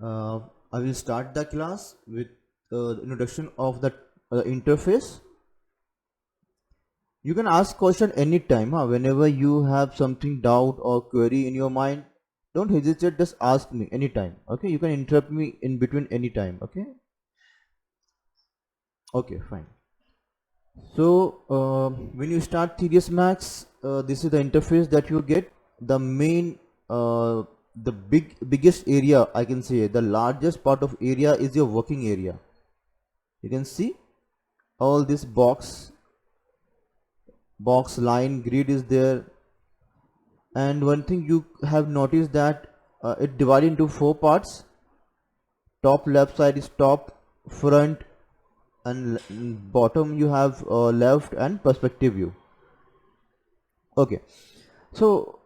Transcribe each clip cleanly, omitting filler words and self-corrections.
Uh, I will start the class with the introduction of the interface. You can ask question anytime, whenever you have something doubt or query in your mind. Don't hesitate, just ask me anytime. Okay, you can interrupt me in between anytime. Okay, okay, fine. So when you start TDS Max, this is the interface that you get. The main, the biggest area, I can say, the largest part of area is your working area. You can see all this box line grid is there, and one thing you have noticed that it divided into 4 parts. Top left side is top, front, and bottom you have left and perspective view. Okay, so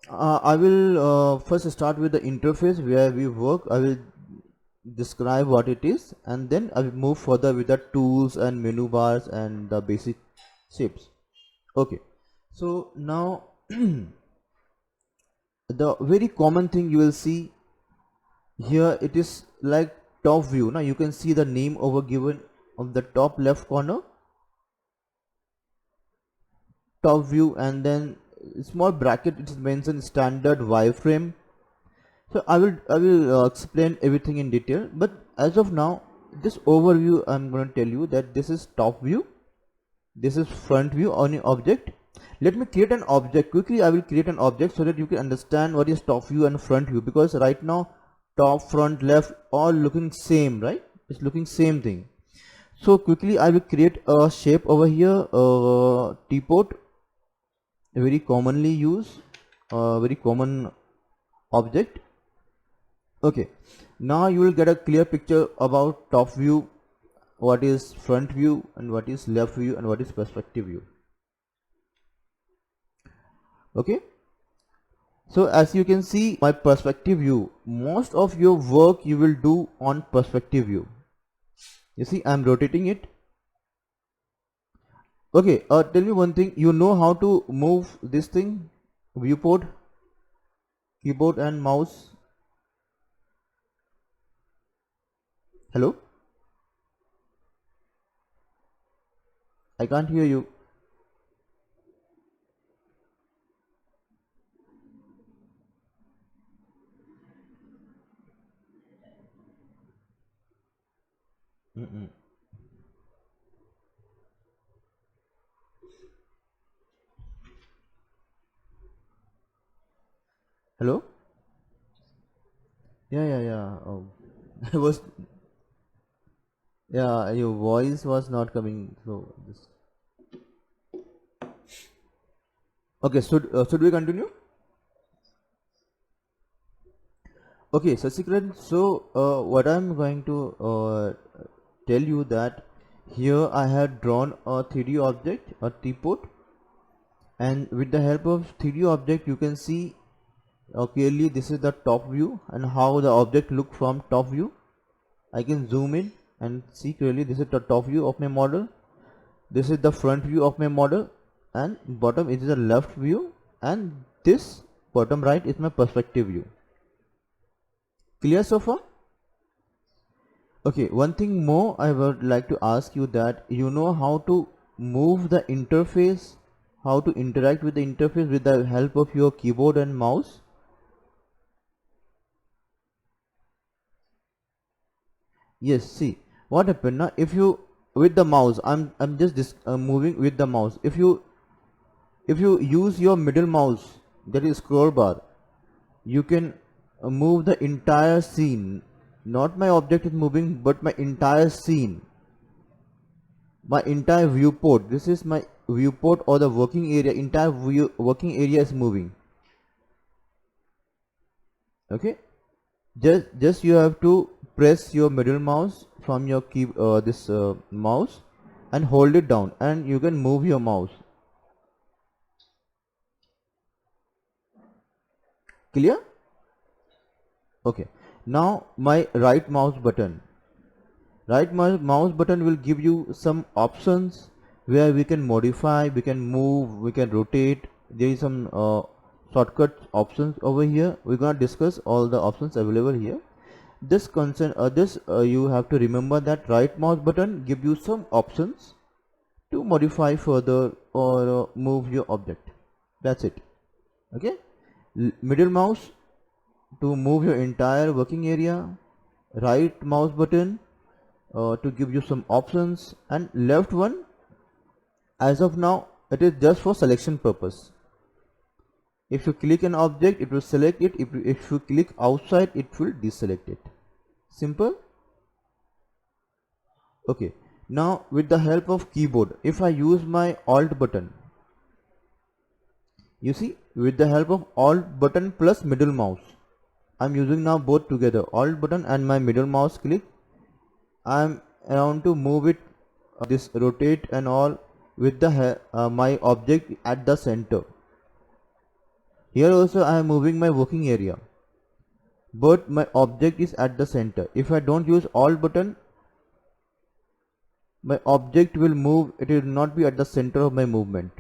I will first start with the interface where we work. I will describe what it is, and then I will move further with the tools and menu bars and the basic shapes. Okay, so now the very common thing you will see here, it is like top view. Now you can see the name over given on the top left corner, top view, and then small bracket, it is mentioned standard wireframe. So I will explain everything in detail, but as of now, this overview I'm going to tell you that this is top view, this is front view on an object. Let me create an object quickly. I will create an object so that you can understand what is top view and front view, because right now top, front, left all looking same, right? It's looking same thing. So quickly I will create a shape over here, teapot, very commonly used, very common object. Okay, now you will get a clear picture about top view, what is front view, and what is left view, and what is perspective view. Okay, so as you can see my perspective view, most of your work you will do on perspective view. You see I'm rotating it. Okay, tell me one thing, you know how to move this thing, viewport, keyboard and mouse? Hello, I can't hear you. Mm-mm. Hello, yeah. Oh. I was, yeah, your voice was not coming, so this. Okay, should we continue? Okay, Sasikran, so what I'm going to tell you that here I had drawn a 3D object, a teapot, and with the help of 3D object you can see clearly this is the top view and how the object look from top view. I can zoom in and see clearly this is the top view of my model, this is the front view of my model, and bottom is the left view, and this bottom right is my perspective view. Clear so far? Okay, one thing more I would like to ask you, that you know how to move the interface, how to interact with the interface with the help of your keyboard and mouse. Yes, see what happened now, if you with the mouse, I'm just moving with the mouse. If you use your middle mouse, that is scroll bar, you can move the entire scene. Not my object is moving, but my entire scene, my entire viewport. This is my viewport or the working area, entire working area is moving. Okay, just you have to press your middle mouse from your key, this mouse, and hold it down, and you can move your mouse. Clear? Okay, now my right mouse button, mouse button will give you some options where we can modify, we can move, we can rotate. There is some shortcut options over here. We're gonna discuss all the options available here. this concern you have to remember that right mouse button give you some options to modify further or move your object. That's it. Okay. Middle mouse to move your entire working area, right mouse button to give you some options, and left one as of now it is just for selection purpose. If you click an object, it will select it. If you click outside, it will deselect it. Simple. Okay. Now with the help of keyboard, if I use my alt button, you see, with the help of alt button plus middle mouse, I'm using now both together, alt button and my middle mouse click. I'm around to move it, this rotate and all with the my object at the center. Here also I am moving my working area, but my object is at the center. If I don't use alt button, my object will move, it will not be at the center of my movement.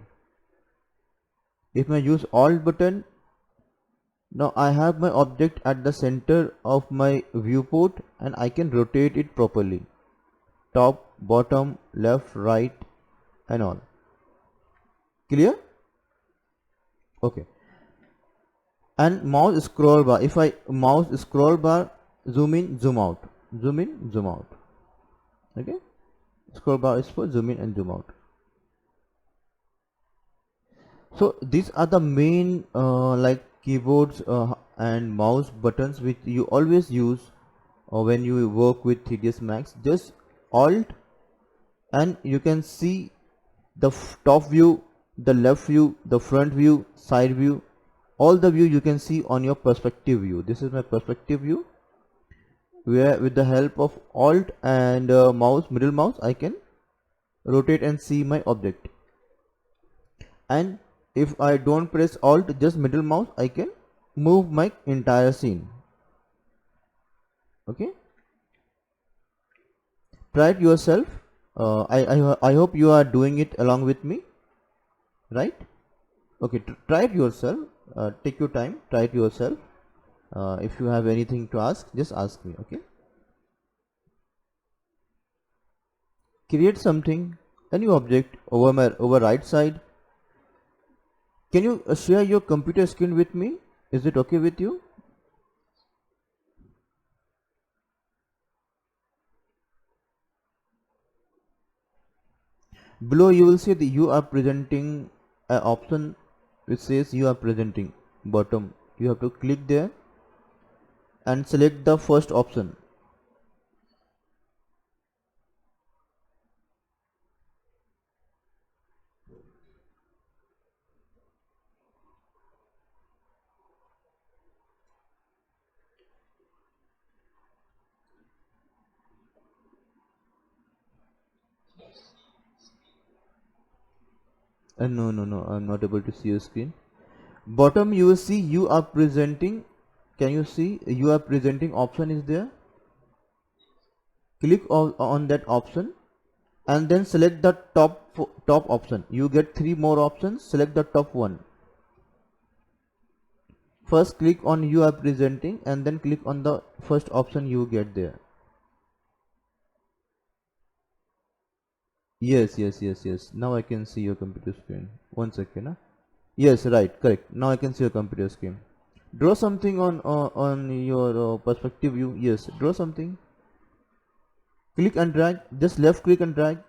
If I use alt button, now I have my object at the center of my viewport and I can rotate it properly. Top, bottom, left, right and all. Clear? Okay. And mouse scroll bar, if I mouse scroll bar, zoom in, zoom out, zoom in, zoom out. Okay. Scroll bar is for zoom in and zoom out. So these are the main like keyboards and mouse buttons which you always use when you work with 3ds Max. Just alt and you can see the top view, the left view, the front view, side view, all the view you can see on your perspective view. This is my perspective view, where with the help of alt and mouse, middle mouse, I can rotate and see my object. And if I don't press alt, just middle mouse, I can move my entire scene. Okay. Try it yourself. I hope you are doing it along with me, right? Okay, try it yourself. Take your time, try it yourself. If you have anything to ask, just ask me. Okay. Create something, a new object over right side. Can you share your computer screen with me? Is it okay with you? Below you will see that you are presenting an option which says you are presenting. Bottom, you have to click there and select the first option. No, I'm not able to see your screen. Bottom you will see you are presenting. Can you see you are presenting option is there? Click on that option and then select the top option. You get 3 more options. Select the top one. First click on you are presenting and then click on the first option you get there. Yes. Now I can see your computer screen. 1 second. Huh? Yes, right, correct. Now I can see your computer screen. Draw something on your perspective view. Yes, draw something. Click and drag. Just left click and drag.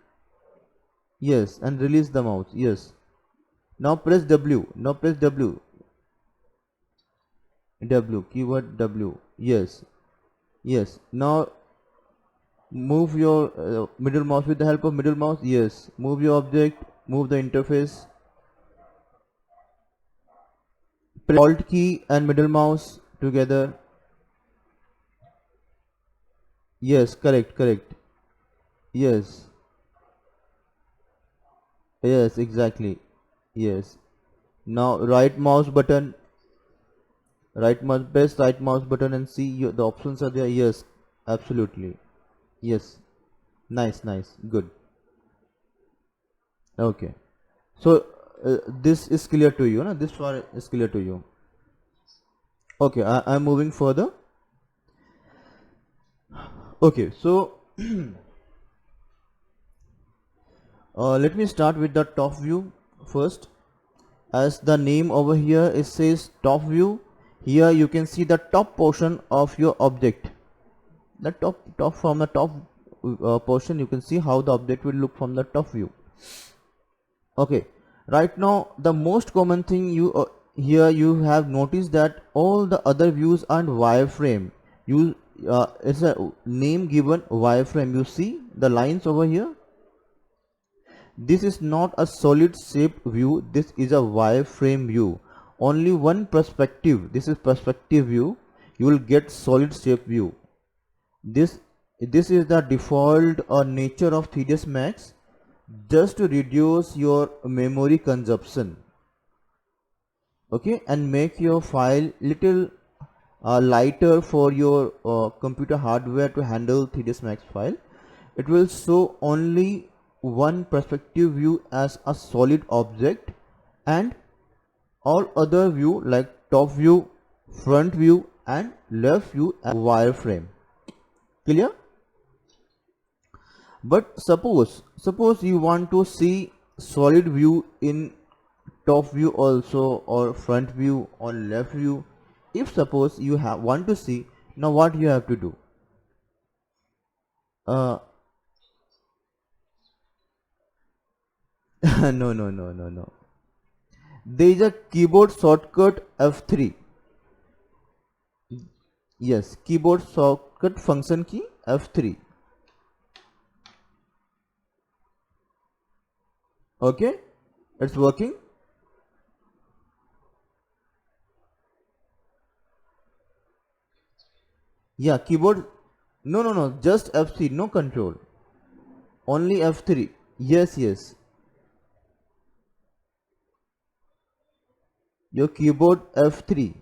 Yes, and release the mouse. Yes. Now press W. Now press W. W, keyword W. Yes. Yes. Now move your middle mouse with the help of middle mouse. Yes. Move your object. Move the interface. Press Alt key and middle mouse together. Yes. Correct. Yes. Yes. Exactly. Yes. Now right mouse button. Press right mouse button and see the options are there. Yes. Absolutely. Yes. Nice. Good. Okay. So this is clear to you, no? This far is clear to you. Okay, I'm moving further. Okay, so let me start with the top view first. As the name over here, it says top view. Here you can see the top portion of your object. The top from the top portion, you can see how the object will look from the top view. Okay, right now the most common thing you here you have noticed that all the other views are wireframe. You it's a name given wireframe. You see the lines over here. This is not a solid shape view, this is a wireframe view. Only one perspective, this is perspective view, you will get solid shape view. This is the default nature of 3ds Max, just to reduce your memory consumption, okay, and make your file little lighter for your computer hardware to handle 3ds Max file. It will show only one perspective view as a solid object and all other view like top view, front view and left view as wireframe. Clear? But suppose you want to see solid view in top view also, or front view or left view. If suppose you want to see, now what you have to do? No. There is a keyboard shortcut F3. Yes, keyboard shortcut function key F3. Okay, it's working. Yeah, keyboard. No, just F3, no control. Only F3. Yes. Your keyboard F3.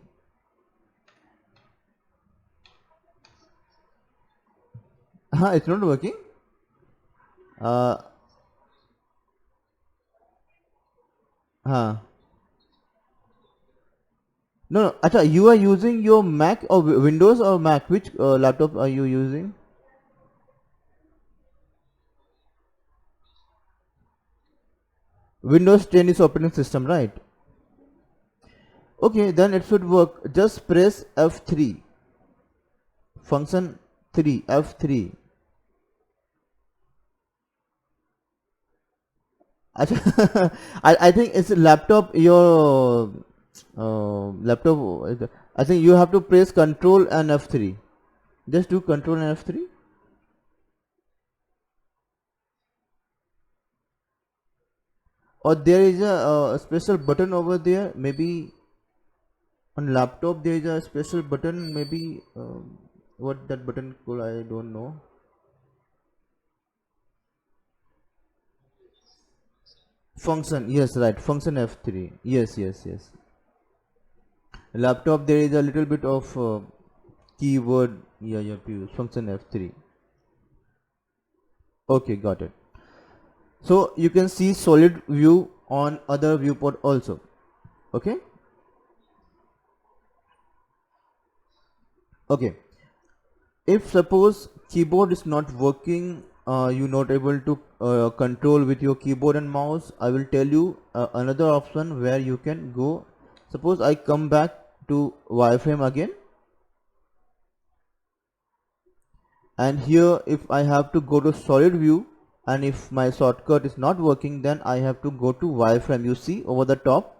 It's not working. No. Acha, you are using your Mac or Windows or Mac? Which laptop are you using? Windows 10 is operating system, right? Okay, then it should work. Just press F3. Function 3, F3. I think it's a laptop, your laptop. I think you have to press Control and F3. Just do Control and F3. Or there is a special button over there. Maybe on laptop there is a special button. Maybe what that button called, I don't know. Function, yes, right. Function F3. Yes. Laptop there is a little bit of keyword. Yeah, you have to use function F3. Okay, got it. So you can see solid view on other viewport also. Okay. If suppose keyboard is not working, you not able to control with your keyboard and mouse, I will tell you another option where you can go. Suppose I come back to wireframe again, and here if I have to go to solid view, and if my shortcut is not working, then I have to go to wireframe. You see over the top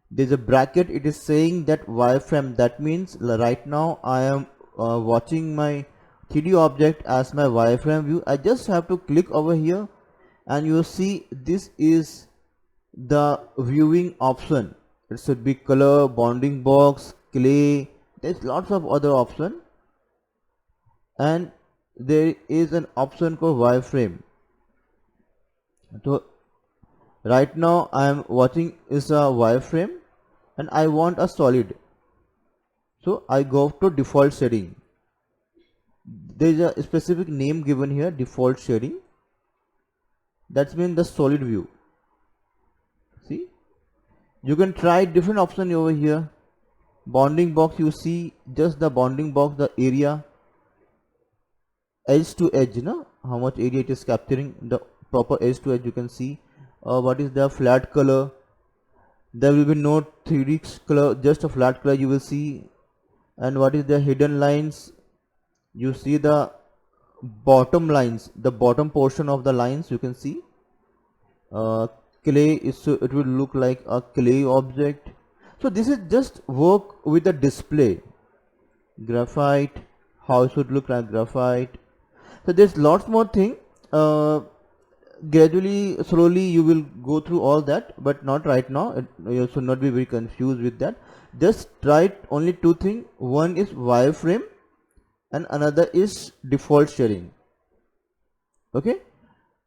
there's a bracket, it is saying that wireframe. That means right now I am watching my 3D object as my wireframe view. I just have to click over here and you see this is the viewing option. It should be color, bounding box, clay, there's lots of other options, and there is an option called wireframe. So right now I am watching is a wireframe and I want a solid, so I go to default shading. There is a specific name given here, default shading. That's mean the solid view. See, you can try different option over here. Bounding box, you see just the bounding box, the area. edge to edge, how much area it is capturing, the proper edge to edge you can see. What is the flat color? There will be no 3D color, just a flat color you will see. And what is the hidden lines? You see the bottom lines, the bottom portion of the lines you can see. Clay is, so it will look like a clay object. So this is just work with the display. Graphite, how it should look like graphite. So there's lots more thing. Gradually, slowly you will go through all that, but not right now. You should not be very confused with that. Just try only two things. One is wireframe and another is default shading. Okay,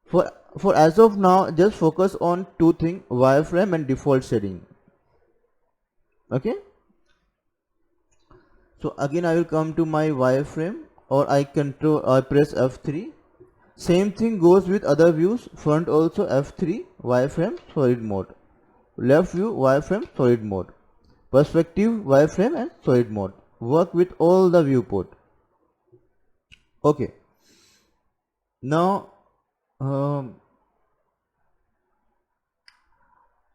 for as of now, just focus on two things: wireframe and default shading. Okay, so again I will come to my wireframe, or I press F3. Same thing goes with other views. Front also F3, wireframe, solid mode. Left view, wireframe, solid mode. Perspective, wireframe and solid mode. Work with all the viewport. Okay. Now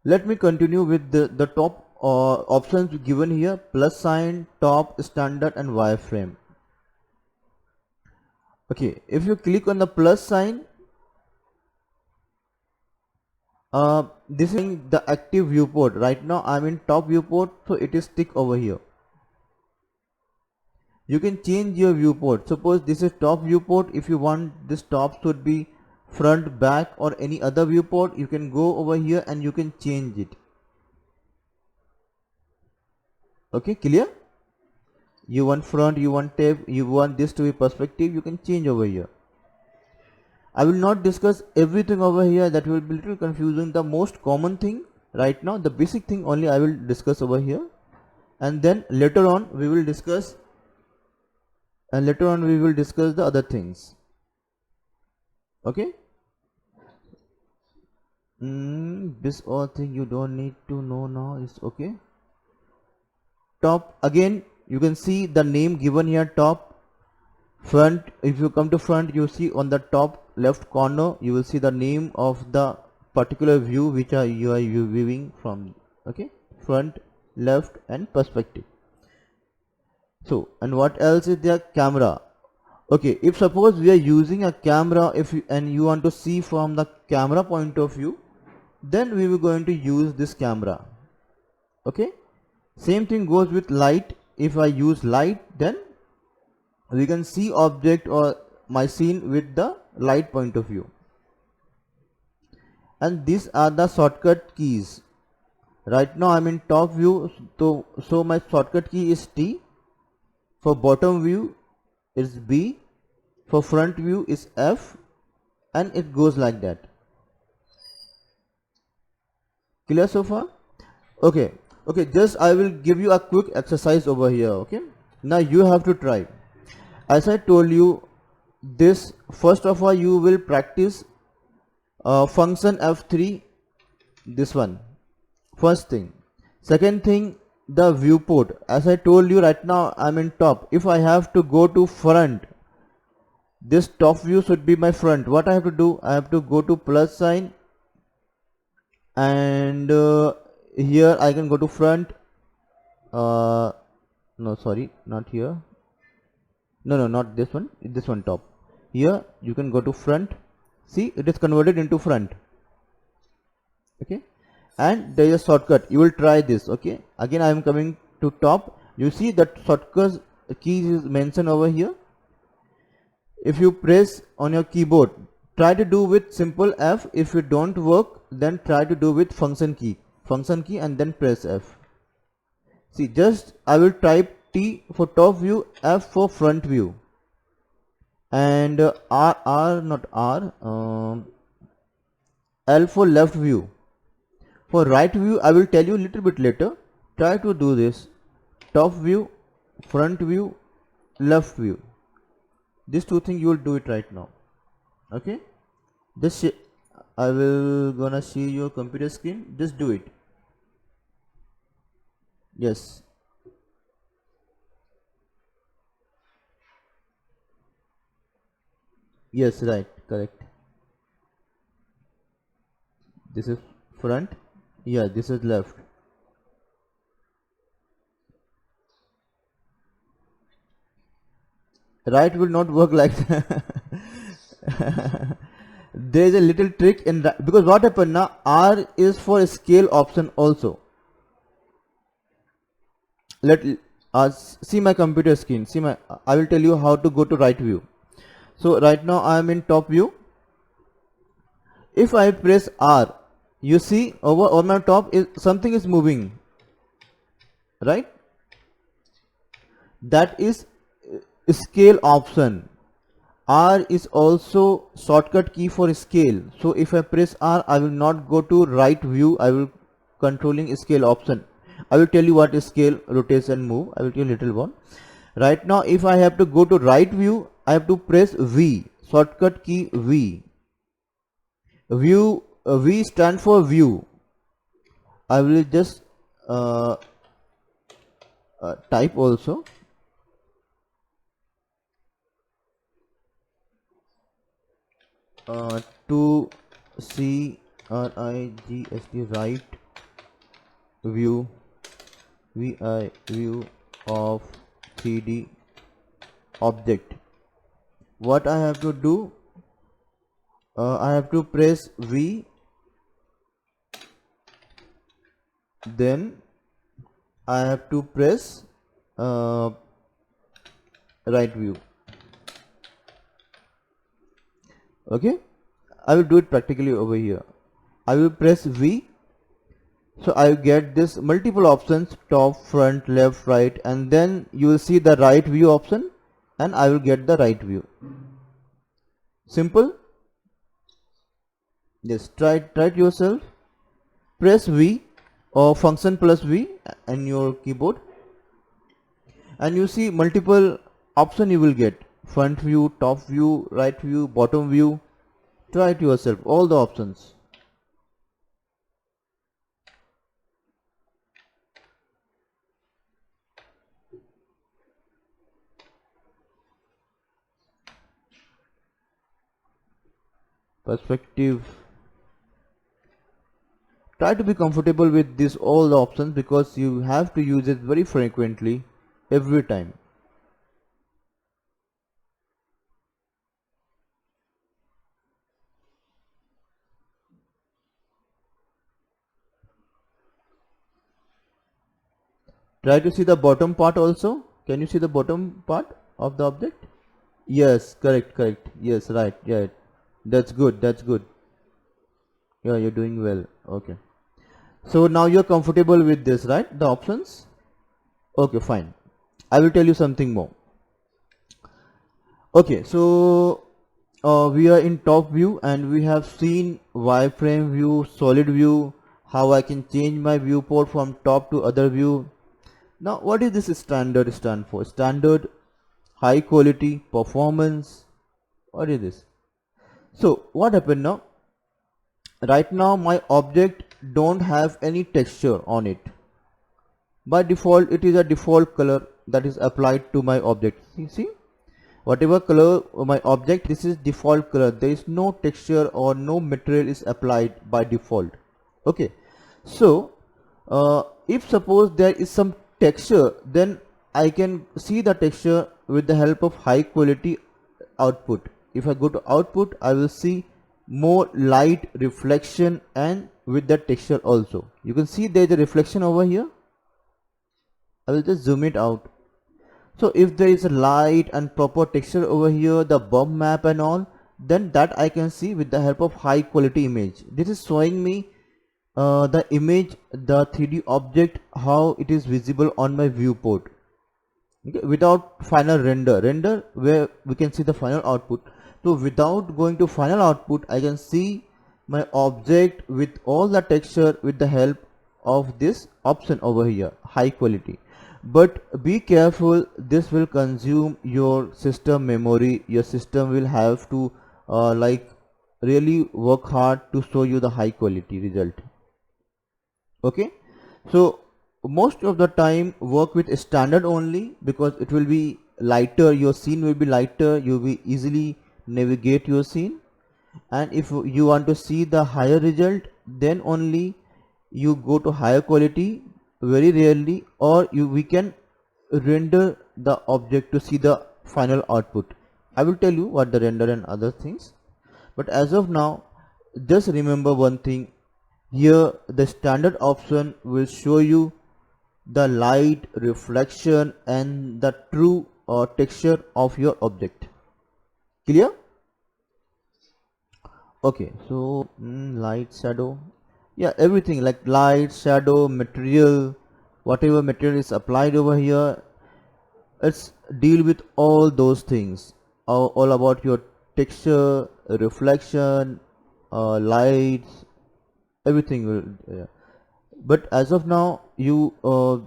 let me continue with the top options given here: plus sign, top, standard and wireframe. Okay, if you click on the plus sign, this is the active viewport. Right now I'm in top viewport, so it is tick over here. You can change your viewport. Suppose this is top viewport. If you want this top should be front, back or any other viewport, you can go over here and you can change it. Okay, clear? You want front, you want tab, you want this to be perspective, you can change over here. I will not discuss everything over here, that will be little confusing. The most common thing right now, the basic thing only I will discuss over here, and then later on we will discuss the other things. Okay, this all thing you don't need to know now is okay. Top, again you can see the name given here, top. Front, if you come to front, you see on the top left corner you will see the name of the particular view which you are viewing from. Okay, front, left and perspective. So, and what else is there? Camera. Okay, if suppose we are using a camera, and you want to see from the camera point of view, then we will going to use this camera. Okay, same thing goes with light. If I use light, then we can see object or my scene with the light point of view. And these are the shortcut keys. Right now I'm in top view, so my shortcut key is T. For bottom view is B. For front view is F, and it goes like that. Clear so far? Okay, just I will give you a quick exercise over here. Okay, now you have to try. As I told you, this first of all you will practice function F3, this one, first thing. Second thing, the viewport. As I told you, right now I'm in top. If I have to go to front, this top view should be my front. What I have to do, I have to go to plus sign, and here I can go to front. No, sorry, not here. No, not this one, this one, top. Here you can go to front. See, it is converted into front. Okay, and there is a shortcut. You will try this. Okay, again I am coming to top. You see that shortcut key is mentioned over here. If you press on your keyboard, try to do with simple F. If it don't work, then try to do with function key, and then press F. See, just I will type T for top view, F for front view, and L for left view. For right view, I will tell you a little bit later. Try to do this: top view, front view, left view. These two things you will do it right now. Okay, this I will gonna see your computer screen. Just do it. Yes. Yes, right, correct. This is front. Yeah, this is left. Right will not work like that. There is a little trick in that, because what happened now, R is for scale option also. Let see my computer screen. See my, I will tell you how to go to right view. So right now I am in top view. If I press R, you see over on my top is something is moving, right? That is scale option. R is also shortcut key for scale. So if I press R, I will not go to right view. I will controlling scale option. I will tell you what is scale, rotation, move. I will tell you little one. Right now, if I have to go to right view, I have to press V. Shortcut key V. View, V stand for view. I will just type also. To see RIGST right view, VI view of 3D object. What I have to do, I have to press V, then I have to press right view. Okay, I will do it practically over here. I will press V, so I will get this multiple options, top, front, left, right, and then you will see the right view option, and I will get the right view. Simple. Yes, try it yourself. Press V or function plus V in your keyboard, and you see multiple option you will get: front view, top view, right view, bottom view. Try it yourself, all the options. Perspective. Try to be comfortable with this all the options, because you have to use it very frequently every time. Try to see the bottom part also. Can you see the bottom part of the object? Yes, correct. Yes, right. Yeah, that's good. That's good. Yeah, you're doing well. Okay. So now you're comfortable with this, right? The options? Okay, fine. I will tell you something more. Okay, so we are in top view, and we have seen wireframe view, solid view, how I can change my viewport from top to other view. Now, what is this standard stand for? Standard, high quality, performance. What is this? So what happened now? Right now my object don't have any texture on it. By default, it is a default color that is applied to my object. See, whatever color my object, this is default color. There is no texture or no material is applied by default. Okay, so if suppose there is some texture, then I can see the texture with the help of high quality output. If I go to output, I will see more light reflection, and with the texture also. You can see there is a reflection over here. I will just zoom it out. So if there is a light and proper texture over here, the bump map and all, then that I can see with the help of high quality image. This is showing me the image, the 3D object, how it is visible on my viewport. Okay, without final render where we can see the final output. So without going to final output, I can see my object with all the texture with the help of this option over here, high quality. But be careful, this will consume your system memory. Your system will have to like really work hard to show you the high quality result. Okay, so most of the time work with standard only, because it will be lighter, your scene will be lighter, you will be easily navigate your scene, and if you want to see the higher result, then only you go to higher quality very rarely, or we can render the object to see the final output. I will tell you what the render and other things, but as of now just remember one thing. Here the standard option will show you the light, reflection and the true texture of your object. Clear? Okay, so light, shadow, yeah, everything like light, shadow, material, whatever material is applied over here, let's deal with all those things, all about your texture, reflection, lights, everything will, yeah. But as of now you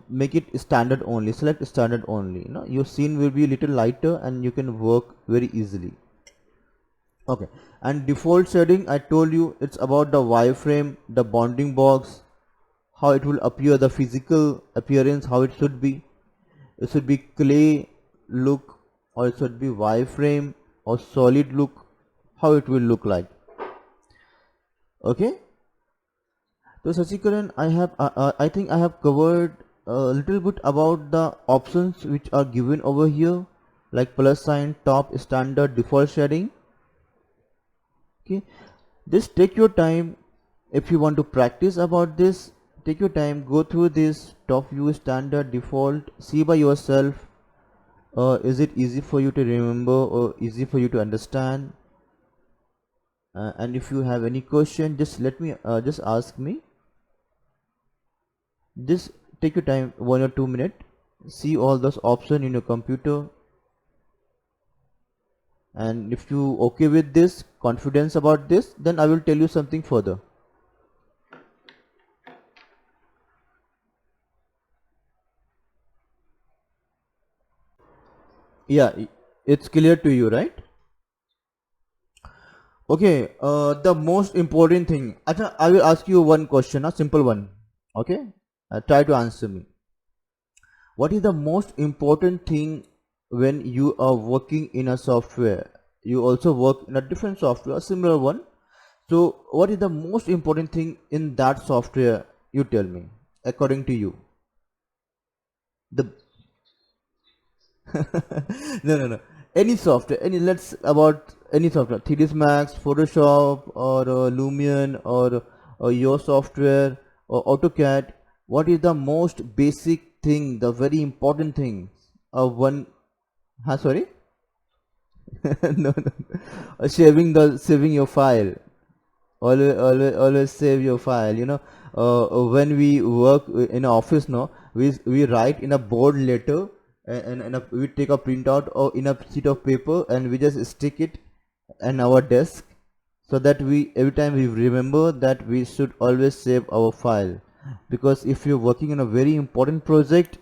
make it standard only, select standard only, your scene will be a little lighter and you can work very easily. Okay, and default shading, I told you it's about the wireframe, the bounding box, how it will appear, the physical appearance, how it should be. It should be clay look, or it should be wireframe or solid look, how it will look like. Okay, so Sasikaran, I think I have covered a little bit about the options which are given over here, like plus sign, top, standard, default shading. Okay, just take your time. If you want to practice about this, take your time, go through this top view, standard, default, see by yourself. Is it easy for you to remember or easy for you to understand? And if you have any question, just let me just ask me. Just take your time, 1 or 2 minutes, see all those options in your computer, and if you okay with this, confidence about this, then I will tell you something further. Yeah, it's clear to you, right? Okay, the most important thing, I will ask you one question, a simple one. Okay, try to answer me. What is the most important thing when you are working in a software? You also work in a different software, a similar one. So what is the most important thing in that software? You tell me, according to you. The no. Any software, let's about any software, 3ds Max, Photoshop, or Lumion, or your software, or AutoCAD. What is the most basic thing, the very important thing of one? Sorry. No. Saving your file. Always save your file. When we work in an office, no, we write in a board letter, and we take a printout or in a sheet of paper and we just stick it in our desk, so that we every time we remember that we should always save our file. Because if you're working on a very important project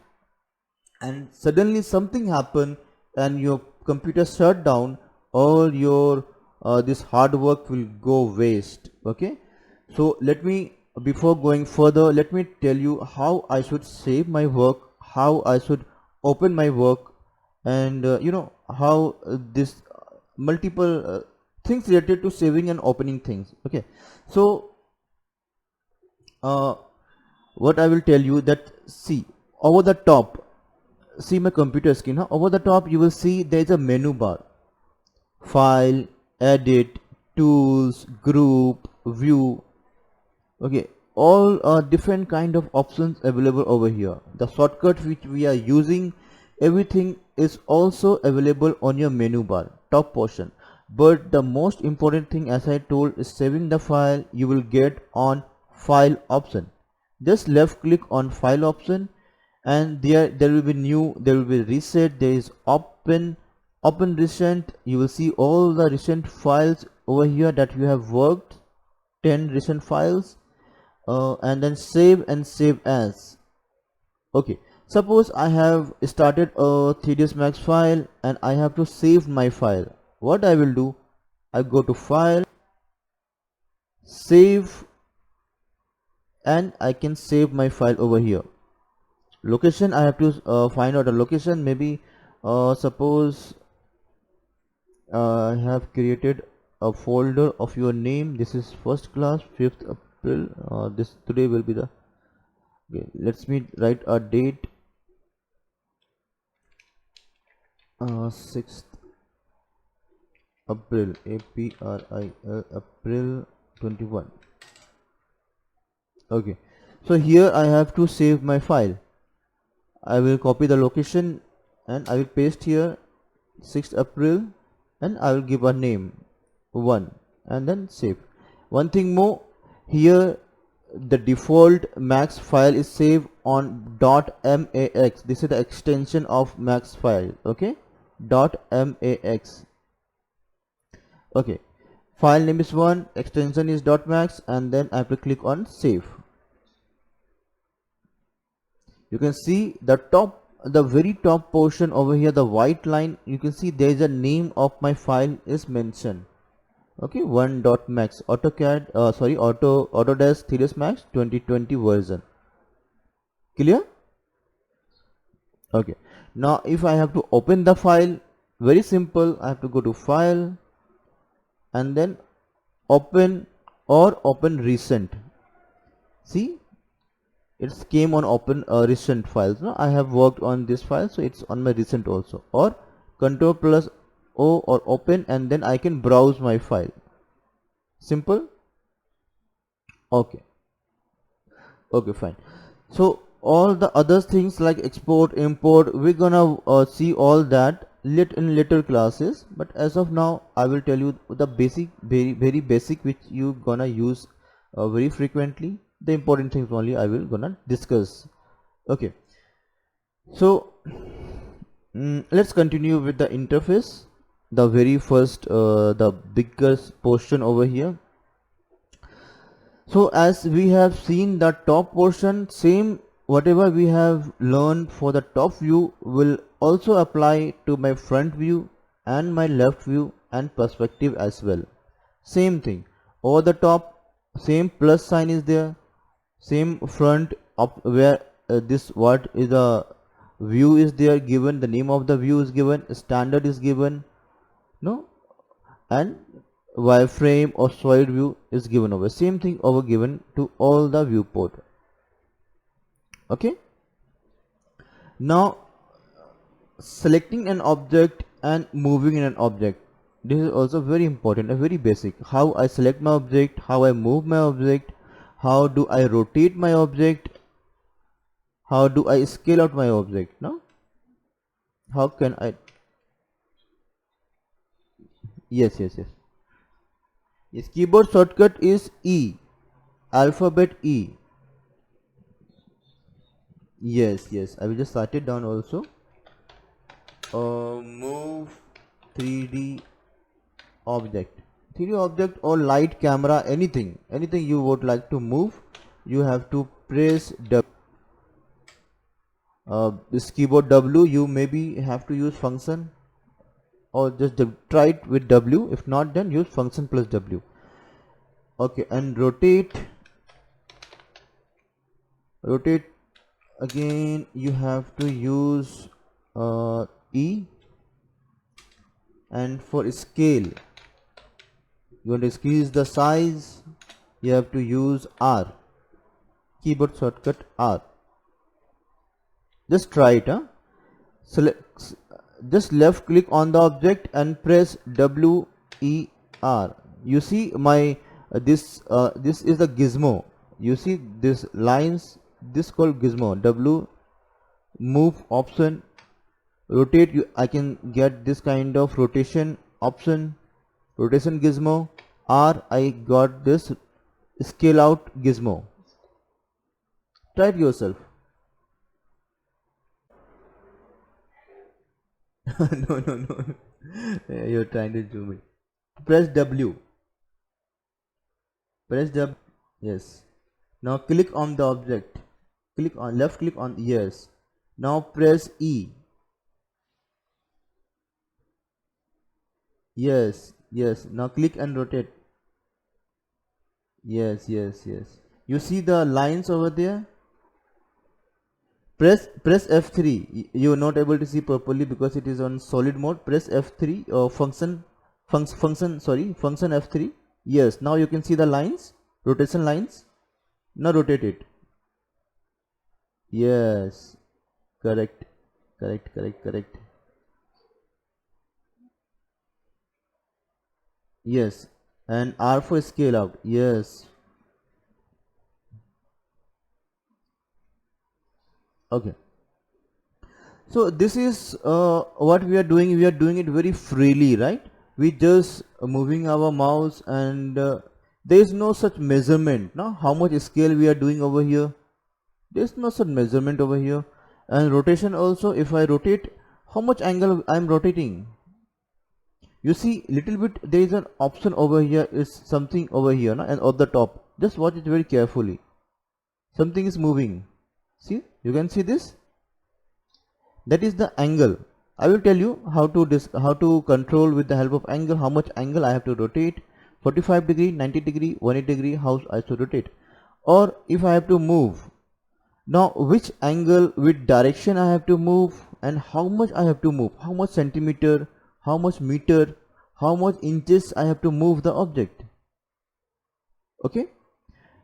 and suddenly something happen and your computer shut down, all your this hard work will go waste. Okay, so let me, before going further, let me tell you how I should save my work, how I should open my work, and how this multiple things related to saving and opening things. Okay, so uh, what I will tell you, that see over the top, see my computer screen, huh? Over the top you will see there is a menu bar: file, edit, tools, group, view. Okay, all different kind of options available over here. The shortcut which we are using, everything is also available on your menu bar, top portion. But the most important thing, as I told, is saving the file. You will get on file option. Just left click on file option, and there will be new, there will be reset, there is open recent. You will see all the recent files over here that you have worked, 10 recent files, and then save and save as. Okay, suppose I have started a 3ds Max file and I have to save my file. What I will do, I go to file, save, and I can save my file over here. Location, I have to find out a location. Maybe suppose I have created a folder of your name. This is first class, 5th April. This today will be the, okay, let's me write a date, 6th April, April, April 21. Okay, so here I have to save my file. I will copy the location and I will paste here 6th April, and I will give a name 1 and then save. One thing more, here the default max file is saved on .max. This is the extension of max file. Okay, .max. Okay, file name is 1, extension is .max, and then I have to click on save. You can see the very top portion over here, the white line, you can see there is a name of my file is mentioned. Okay, 1.max AutoCAD, Autodesk 3ds Max 2020 version. Clear? Okay, now if I have to open the file, very simple, I have to go to file and then open or open recent. See, it's came on open recent files. Now I have worked on this file, so it's on my recent also, or control plus O or open, and then I can browse my file. Simple. Okay, okay, fine. So all the other things like export, import, we're gonna see all that in later classes, but as of now I will tell you the basic, very basic, which you gonna use very frequently. The important things only I will gonna discuss. Okay, so let's continue with the interface, the very first the biggest portion over here. So as we have seen the top portion, same whatever we have learned for the top view will also apply to my front view and my left view and perspective as well. Same thing, over the top same plus sign is there, same front up where this what is the view is there given, the name of the view is given, standard is given, no, and wireframe or solid view is given over. Same thing over given to all the viewport. Okay, now selecting an object and moving in an object, this is also very important, a very basic. How I select my object, how I move my object, how do I rotate my object, how do I scale out my object. Now how can I, yes, keyboard shortcut is E, alphabet E. Yes, I will just write it down also. Move 3D object, 3D object or light, camera, anything you would like to move, you have to press W. This keyboard W, you maybe have to use function or just try it with W, if not then use function plus W. Okay, and rotate again you have to use E, and for scale you want to increase the size, you have to use R, keyboard shortcut R. Just try it, select, just left click on the object and press W E R. You see my this is the gizmo, you see this lines, this called gizmo. W, move option, rotate, I can get this kind of rotation option, rotation gizmo. R, I got this scale out gizmo. Try it yourself. No. You're trying to zoom it. Press W. Press W. Yes. Now click on the object. Click on, left click on, yes. Now press E. Yes. Now click and rotate. Yes. You see the lines over there? Press F3. You are not able to see properly because it is on solid mode. Press F3 or function function F3. Yes, now you can see the lines, rotation lines. Now rotate it. Yes, correct, correct. Yes, and R for scale out. Yes. Okay. So this is what we are doing. We are doing it very freely, right? We just moving our mouse, and there is no such measurement. No, how much scale we are doing over here. There is no such measurement over here. And rotation also. If I rotate, how much angle I am rotating? You see, little bit. There is an option over here. Is something over here, no? And on the top. Just watch it very carefully. Something is moving. See, you can see this. That is the angle. I will tell you how to control with the help of angle, how much angle I have to rotate. 45 degree, 90 degree, 180 degree, how I should rotate. Or if I have to move, now which angle, which direction I have to move, and how much I have to move, how much centimeter, how much meter, how much inches I have to move the object. Okay,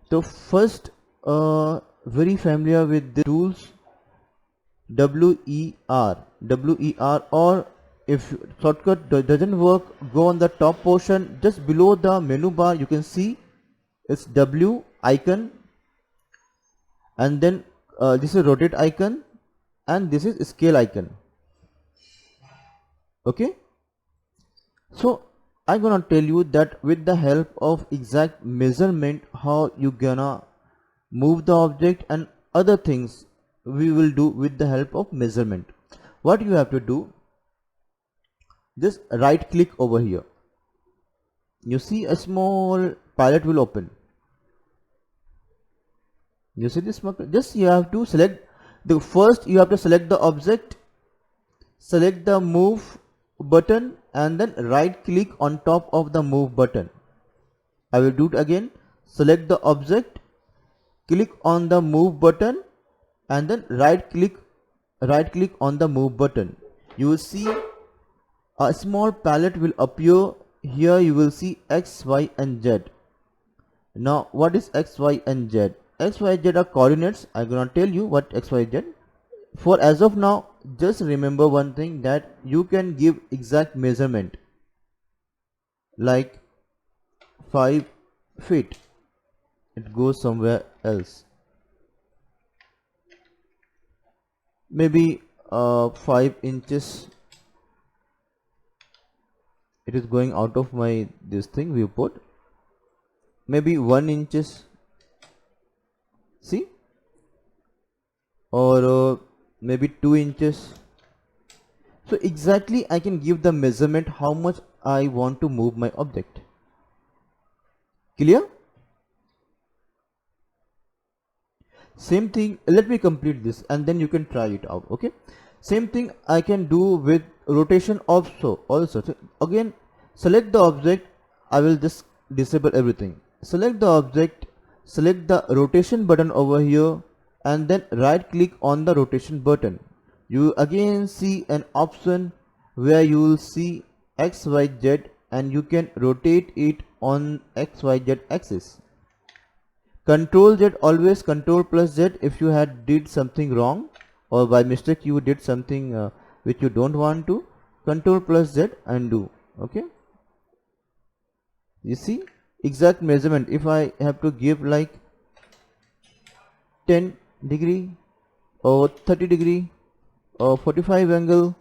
so first, very familiar with the tools, WER, or if shortcut doesn't work, go on the top portion, just below the menu bar you can see it's W icon, and then this is rotate icon, and this is scale icon. Okay, so I'm gonna tell you that with the help of exact measurement, how you gonna move the object and other things we will do with the help of measurement. What you have to do, just right click over here. You see a small palette will open. You see this, just you have to select the first, you have to select the object, select the move button, and then right click on top of the move button. I will do it again. Select the object, click on the move button, and then right click on the move button. You will see a small palette will appear. Here you will see X, Y and Z. Now what is X, Y and Z? X, Y, Z are coordinates. I'm gonna tell you what X, Y, Z. For as of now, just remember one thing, that you can give exact measurement like 5 feet. It goes somewhere else. Maybe 5 inches. It is going out of my this thing viewport. Maybe 1 inches. See, or maybe 2 inches. So exactly I can give the measurement how much I want to move my object. Clear? Same thing, let me complete this and then you can try it out. Okay, same thing I can do with rotation also. So again, select the object. I will just disable everything. Select the object, select the rotation button over here, and then right click on the rotation button. You again see an option where you will see XYZ, and you can rotate it on XYZ axis. Control Z, always Control plus Z if you had did something wrong, or by mistake you did something which you don't want to. Control plus Z, undo. Okay, you see exact measurement. If I have to give like 10 degree or 30 degree or 45 angle,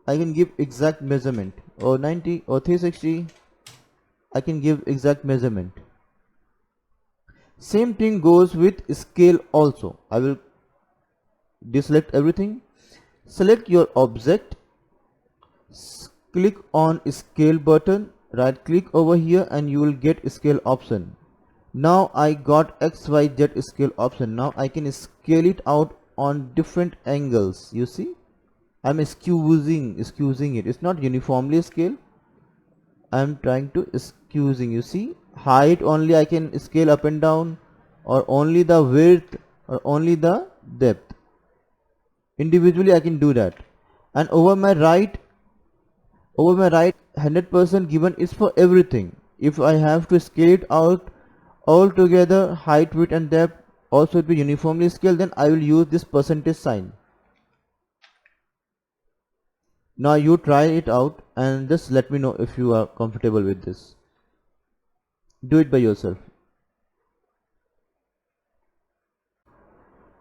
I can give exact measurement, or 90 or 360, I can give exact measurement. Same thing goes with scale also. I will deselect everything, select your object, click on scale button, right click over here, and you will get scale option. Now I got XYZ scale option. Now I can scale it out on different angles. You see, I'm skewing it. It's not uniformly scale. I'm trying to skewing. You see, height only I can scale up and down, or only the width, or only the depth. Individually I can do that. And over my right, Over my right, 100% given is for everything. If I have to scale it out all together, height, width and depth also to be uniformly scaled, then I will use this percentage sign. Now you try it out and just let me know if you are comfortable with this. Do it by yourself.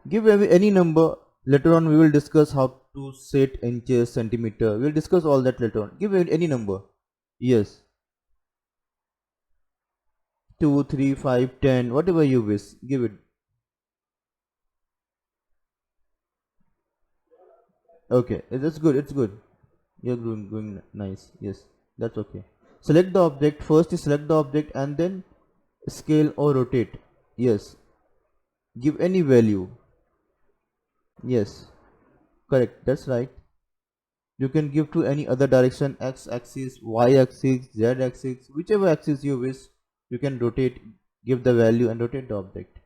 Give any number. Later on we will discuss how to set inches, centimeter. We will discuss all that later on. Give any number. Yes. 2, 3, 5, 10, whatever you wish. Give it. Okay, that's good. It's good. You're going nice. Yes, that's okay. Select the object. First is select the object and then scale or rotate. Yes. Give any value. Yes. Correct. That's right. You can give to any other direction, x axis, y axis, z axis, whichever axis you wish. You can rotate, give the value and rotate the object.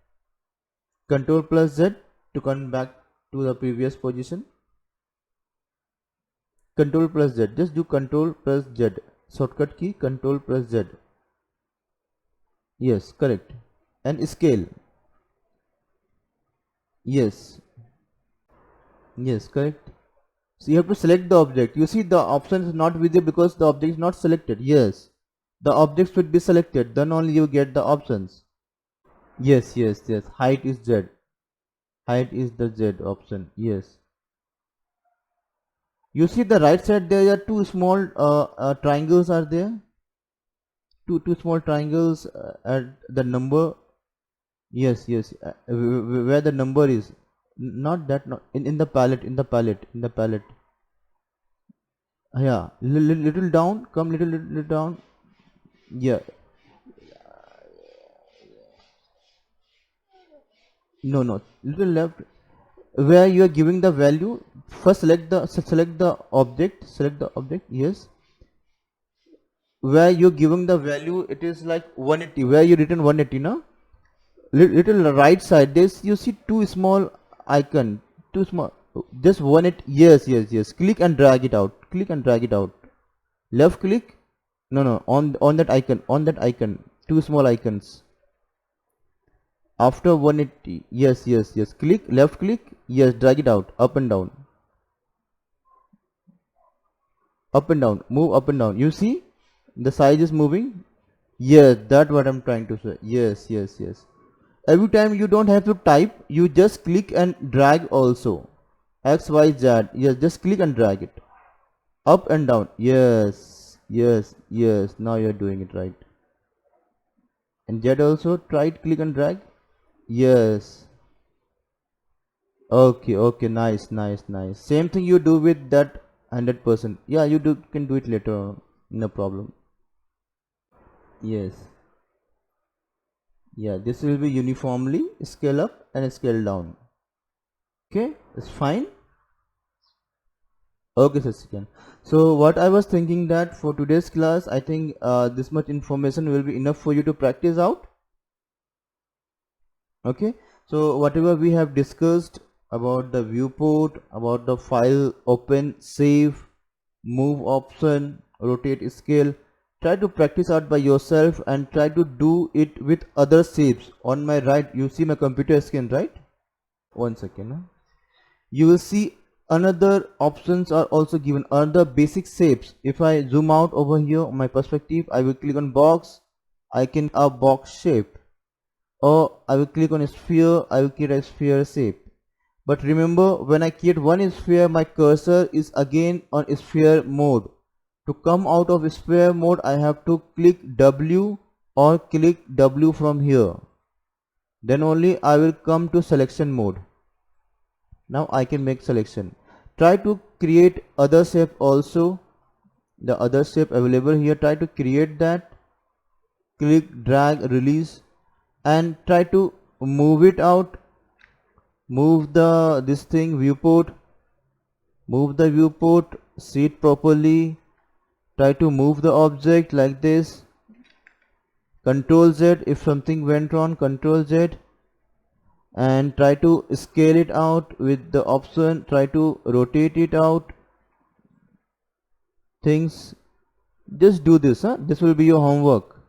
Control plus Z to come back to the previous position. Control plus Z. Just do Control plus Z. Shortcut key Control plus Z. Yes, correct. And scale. Yes. Yes, correct. So you have to select the object. You see the option is not visible because the object is not selected. Yes. The object should be selected. Then only you get the options. Yes, yes, yes. Height is Z. Height is the Z option. Yes. You see the right side there are two small triangles are there. Two small triangles at the number. Yes, yes. Where the number is. Not that. Not in the palette. In the palette. In the palette. Yeah. Little down. Come little down. Yeah. No, no. Little left. Where you are giving the value. First select the object. Select the object. Yes. Where you're giving the value, it is like 180. Where you written 180, no? Little right side, this you see two small icon, two small, just one it. Yes, yes, yes. Click and drag it out. Click and drag it out. Left click. No, no. On that icon. On that icon. Two small icons. After 180. Yes, yes, yes. Click. Left click. Yes. Drag it out. Up and down. Up and down. Move up and down. You see, the size is moving. Yes, that's what I'm trying to say. Yes, yes, yes. Every time you don't have to type, you just click and drag also. X, Y, Z. Yes, just click and drag it. Up and down. Yes, yes, yes. Now you're doing it right. And Z also, try it, click and drag. Yes. Okay, okay, nice, nice, nice. Same thing you do with that 100%. Yeah, you can do it later on. No problem. Yes. Yeah, this will be uniformly scale up and scale down. Okay, it's fine. Okay, Sasikan. So what I was thinking that for today's class, I think this much information will be enough for you to practice out. Okay, so whatever we have discussed about the viewport, about the file open, save, move option, rotate, scale, try to practice out by yourself and try to do it with other shapes. On my right, you see my computer screen, right? One second. Huh? You will see another options are also given, other basic shapes. If I zoom out over here on my perspective, I will click on box. I can a box shape, or I will click on a sphere. I will create a sphere shape. But remember, when I create one sphere, my cursor is again on sphere mode. To come out of sphere mode, I have to click W or click W from here. Then only I will come to selection mode. Now I can make selection. Try to create other shape also. The other shape available here, try to create that. Click, drag, release and try to move it out. Move this thing viewport. Move the viewport, see it properly. Try to move the object like this. Control Z if something went wrong, Control Z. And try to scale it out with the option, try to rotate it out, things just do this, huh? This will be your homework.